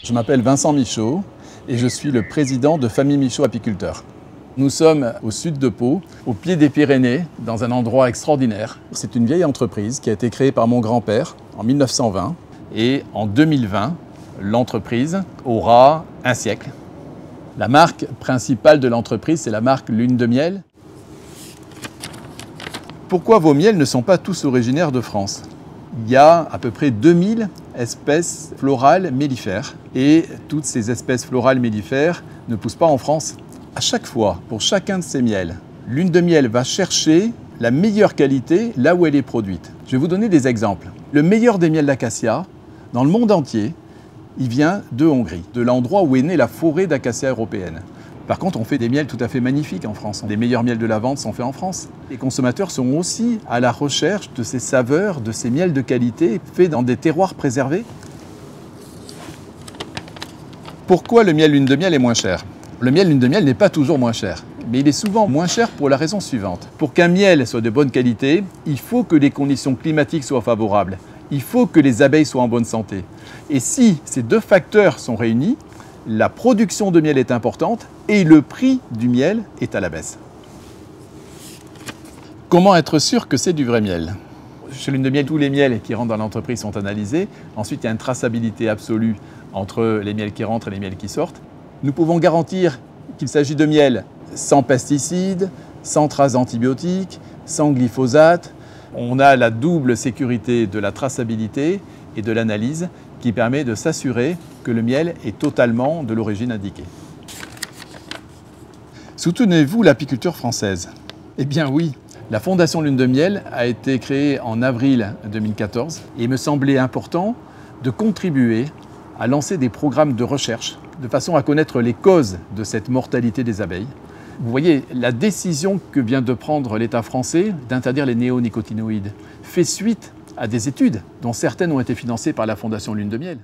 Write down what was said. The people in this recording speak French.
Je m'appelle Vincent Michaud et je suis le président de Famille Michaud Apiculteurs. Nous sommes au sud de Pau, au pied des Pyrénées, dans un endroit extraordinaire. C'est une vieille entreprise qui a été créée par mon grand-père en 1920 et en 2020, l'entreprise aura un siècle. La marque principale de l'entreprise, c'est la marque Lune de Miel. Pourquoi vos miels ne sont pas tous originaires de France ? Il y a à peu près 2000 espèces florales mellifères et toutes ces espèces florales mellifères ne poussent pas en France. À chaque fois, pour chacun de ces miels, Lune de Miel va chercher la meilleure qualité là où elle est produite. Je vais vous donner des exemples. Le meilleur des miels d'acacia, dans le monde entier, il vient de Hongrie, de l'endroit où est née la forêt d'acacia européenne. Par contre, on fait des miels tout à fait magnifiques en France. Les meilleurs miels de lavande sont faits en France. Les consommateurs sont aussi à la recherche de ces saveurs, de ces miels de qualité faits dans des terroirs préservés. Pourquoi le miel Lune de Miel est moins cher ? Le miel Lune de Miel n'est pas toujours moins cher, mais il est souvent moins cher pour la raison suivante. Pour qu'un miel soit de bonne qualité, il faut que les conditions climatiques soient favorables. Il faut que les abeilles soient en bonne santé. Et si ces deux facteurs sont réunis, la production de miel est importante et le prix du miel est à la baisse. Comment être sûr que c'est du vrai miel ? Chez Lune de Miel, tous les miels qui rentrent dans l'entreprise sont analysés. Ensuite, il y a une traçabilité absolue entre les miels qui rentrent et les miels qui sortent. Nous pouvons garantir qu'il s'agit de miel sans pesticides, sans traces antibiotiques, sans glyphosate. On a la double sécurité de la traçabilité et de l'analyse qui permet de s'assurer que le miel est totalement de l'origine indiquée. Soutenez-vous l'apiculture française ? Eh bien oui, la Fondation Lune de Miel a été créée en avril 2014 et il me semblait important de contribuer à lancer des programmes de recherche de façon à connaître les causes de cette mortalité des abeilles. Vous voyez, la décision que vient de prendre l'État français d'interdire les néonicotinoïdes fait suite à des études dont certaines ont été financées par la Fondation Lune de Miel.